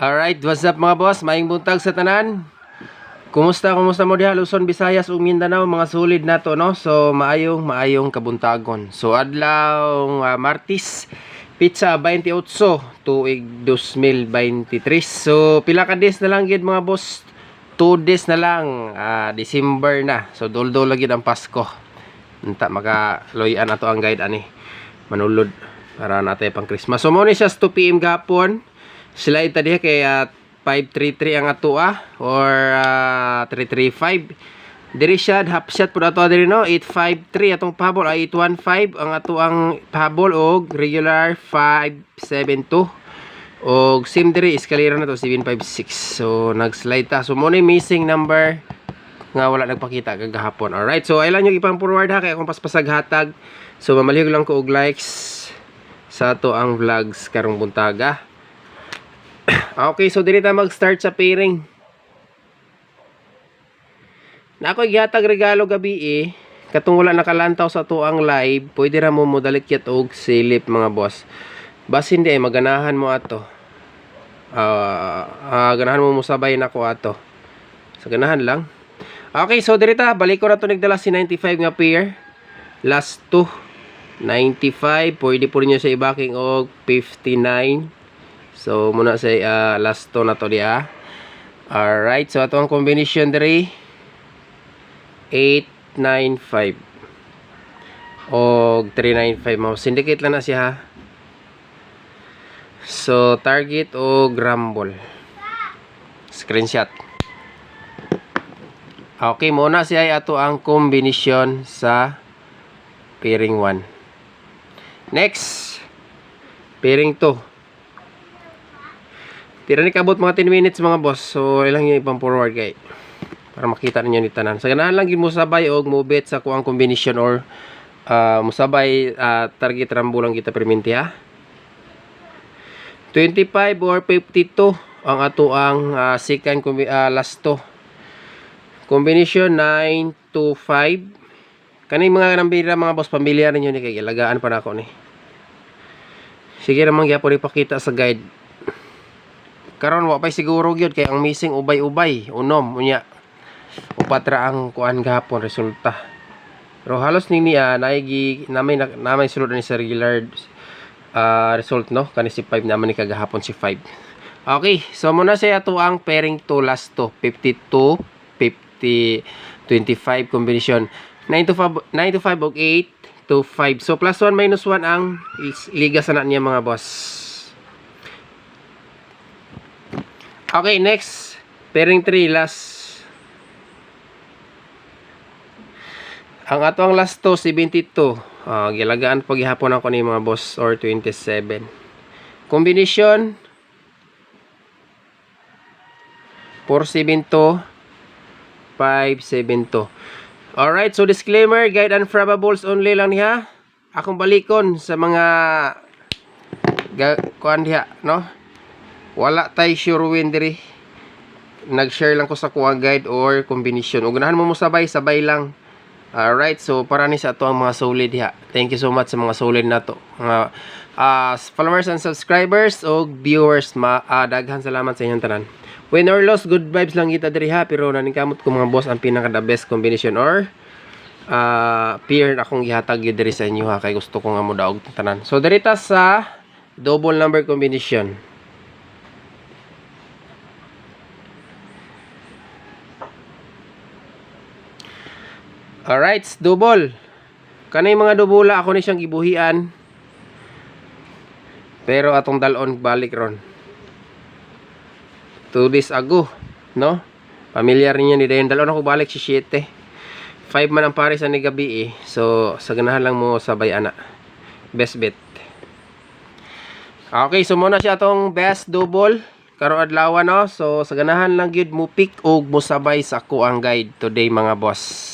Alright, what's up mga boss? Maayong buntag sa tanan. Kumusta mo diha Luzon, Visayas ug Mindanao, mga solid nato no. So maayong kabuntagon. So adlaw Martes, pizza 28 tuig 2023. So pila ka days na lang gid mga boss? 2 days na lang, December na. So dol-dol lagi ang Pasko. Unta makaluyan ato ang guide ani. Manulod para natay pang Christmas. So mo ni siya 2 PM gapon. Sila ita diha kay 533 ang ato or 335. Diri siya half shot pud ato diri no. 853 atong pahabol ay 815 ang ato ang pahabol og regular 572. Og sim diri escalator na to 756. So nag-slide ta. So mo ni missing number nga wala nagpakita kagahapon. Alright, so ay lang yung ipang forward ha kay akong paspasag hatag. So mamalihog lang ko og likes sa ato ang vlogs karong buntaga. Okay, so dili ta mag-start sa pairing. Na ako gihatag regalo gabi katong wala nakalantaw sa to ang live, pwede ra mo modalit kit og silip mga boss. Bas hindi ay maganahan mo ato. Ganahan mo musabay nako ato. Sa ganahan lang. Okay, so diri ta balik ko na to nigdala si 95 nga pair. Last 2 95, pwede po niyo sa ibaking og 59. So muna sa last 2 na to diya. Alright, so ato ang combination diri 895 og 395 mo. Syndicate lang na siya ha. So target o rumble. Screenshot. Okay, muna siya ay ato ang combination sa pairing 1. Next, pairing 2. Tira ni kabot mga 10 minutes mga boss. So ilang yung ipang forward kay para makita ninyo ni tanan. Sa ganahan lang gid mo sabay og mo bet sa kuang combination or musabay target rambo lang kita perminti ha. 25 or 52 ang ato ang second last 2. Combination 9 to 5. Kani mga nambira mga boss, pamilyar ninyo ni kay ilagaan pa nako ni. Sige namang gyapon ipakita sa guide. Karon wa pay siguro gyud kay ang missing ubay-ubay unom unya upatra ang kuan gahapon resulta. Pero halos ning niya namay sulod ni sa regular result no kani si 5 naman ni kagahapon si 5. Okay, so muna sa ato ang pairing 2 last 2 52 50 25 combination 9 to 5 og 8 to 5. So plus 1 minus 1 ang liga sana niya mga boss. Okay, next. Pairing 3, last. Ang ato ang last 2, 72. Gilagaan paghihapon ako ni mga boss or 27. Combination 472 572. Alright, so disclaimer, guide and probables only lang niya. Akong balikon sa mga kuan diha, no? Wala tay sure win diri. Nag-share lang ko sa kuha guide or combination. Ug ganahan mo sabay lang. Alright, so para ni sa ato ang mga solid ha. Thank you so much sa mga solid nato. Mga followers and subscribers o viewers, daghan salamat sa inyong tanan. Win or loss, good vibes lang kita diri ha, pero naningkamot ko mga boss ang pinaka the best combination or pair akong gihatag diri sa inyo ha, kay gusto ko nga mo daog tanan. So diri ta sa double number combination. Alright, double. Kanay mga dubula ako ni siyang gibuhian. Pero atong dalon balik ron. 2 days ago, no? Pamilyar niyo ni dayon dalon ako balik si 7. 5 man ang pare sa ni gabi So sa ganahan lang mo sabay ana. Best bet. Okay, so muna siya atong best double karong adlaw no. So sa ganahan lang gyud mo pick og mo sabay sa ako ang guide today mga boss.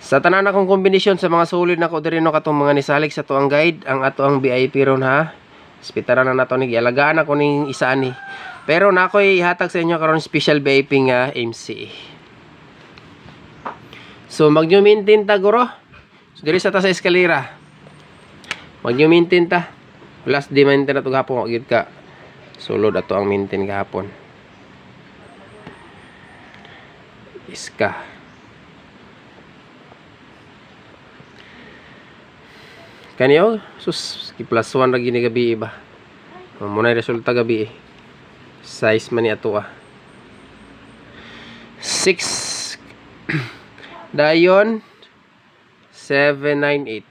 Sa tanan akong kombinasyon sa mga solid na ko diri no katong mga nisalik sa to ang guide, ang ato ang VIP ron ha. Spitaran na nato ni gialagaan ako ning isa ani. Pero nakoy ihatag sa inyo karon special VIP nga MC. So mag-new maintain ta guro. So diri sa ta sa eskalera. Mag-new maintain ta. Plus di maintain na to gapon gid ka Sulod ato ang maintain gahapon. Iska. Kaniyo, sus, plus 1 lagi ni gabi ba? Muna resulta gabi eh. Size man ni ato 6 dayon 798.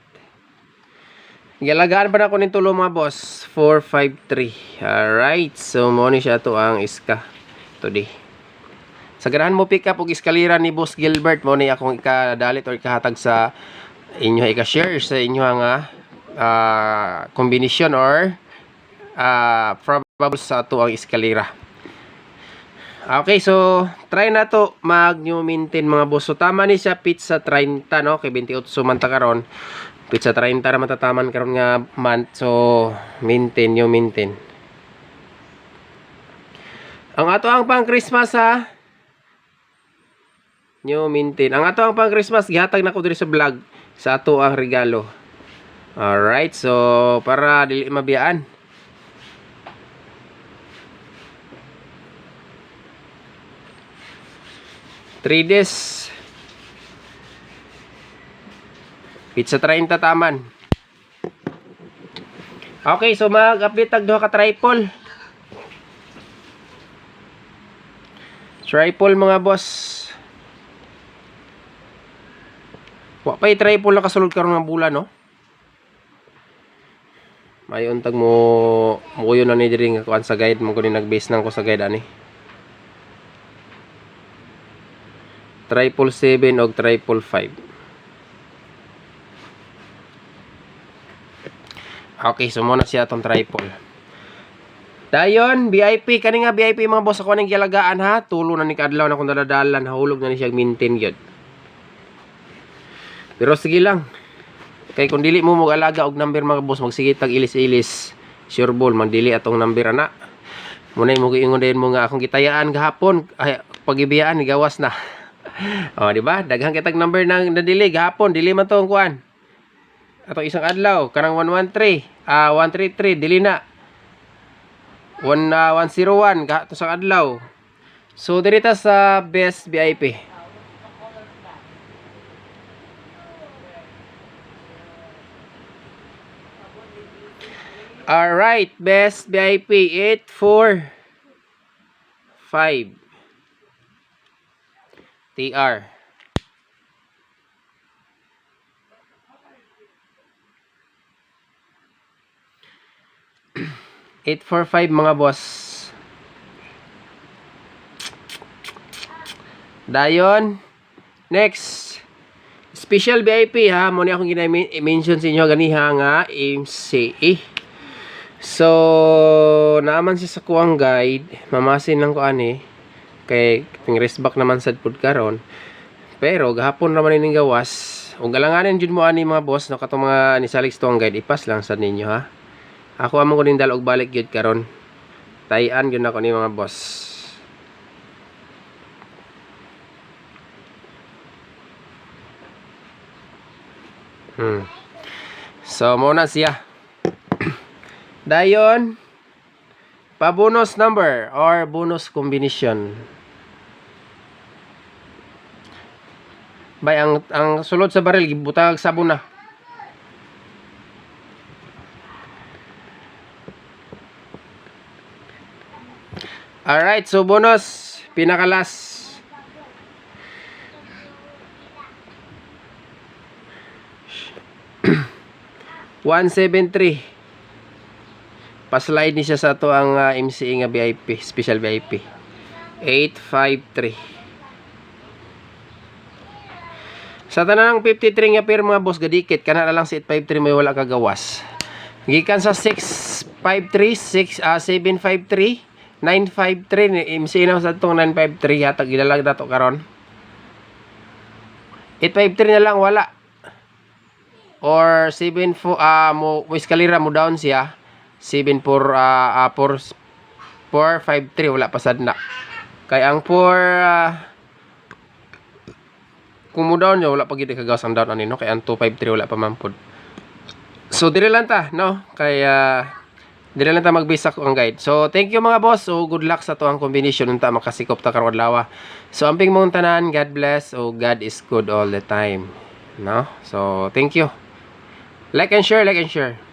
Galagaan pa na ko ning tulo mga boss. 453. Alright, so mo ni siya to ang iska today. Sa ganahan mo pick up og eskalera ni Boss Gilbert, mo ni akong ikadalit or ikahatag sa inyo, ika-share sa inyo nga combination or probable sa ato ang eskalera. Okay, so try na to mag new maintain mga boss. So tama ni siya pizza 30 no, kay 28 man ta karon. Pizza 30 ra matataman karon nga month. So maintain new maintain. Ang ato ang pang Christmas new maintain. Ang ato ang pang Christmas gihatag nako diri sa vlog sa ato ang regalo. Alright, so para dili mabiyaan. Days pizza 30 taman. Okay, so mag-update tag duha ka tripod. Tripod mga boss. Wa pay tripod na kasulod karon nga bulan no. Mayon tag mo muyo na ni diri nga kuan sa guide mo ko ni nag-base nang ko sa guide ani. 777 og 555. Okay, so muna siya itong tripod. Dayon, VIP. Kani nga VIP mga boss, ako nang gialagaan ha. Tulo na ni kadlaw na kung daladalan. Hulog na ni siya maintain yun. Pero sige lang. Kay kung dili mo mag-alaga og number mga boss, magsige tag ilis-ilis. Sure ball, magdili atong number ana. Muna mo giingon din mo nga akong gitayaan gahapon. Ay, pagibiyaan, gawas na. O, di ba? Daghang kitag number nang nadili gahapon, dili man to ang kuan. Ato isang adlaw, kanang 113, 133 dili na. 101 kato sa adlaw. So diri ta sa best VIP. Alright, best VIP 845 TR. $845 mga boss. Dayon, next special VIP ha, mo ni akong gina-mention sa inyo ganiha nga MCE. So naaman siya sa kuang guide, mamasin lang ko ani kay ting rest back naman sad pud karon. Pero gahapon naman ining gawas. Ug galanganan jud mo ani mga boss no katong mga ni Salix tuang guide ipas lang sad ninyo ha. Ako among ko ning dalog balik gyud karon. Tayan gyud nako ni mga boss. So muna siya. Dayon pa bonus number or bonus combination. Bay ang sulod sa baril gibutang sabon na. Alright, so bonus pinakalas. $173. Pa-slide ni siya sa to ang MCE nga VIP, special VIP. 853. Sa tanang 53 nga pair mga boss gadikit kana na lang si 853 may wala kagawas. Gikan sa 653, 753, 953 ni MCE na sa tong 953 hatag gilalag nato karon. 853 na lang wala. Or 74 mo eskalera mo down siya 453 wala pa sad na kay ang 4 kung mo down niya wala pa gid kagawas ang down ani no kay ang 253 wala pa mampod. So dire lang ta no kay Dili lang ta magbisa ko ang guide. So thank you mga boss. So good luck sa tuang combination unta makasikop ta karon adlaw. So amping mong tanan, God bless. O God is good all the time. No? So thank you. Like and share, like and share.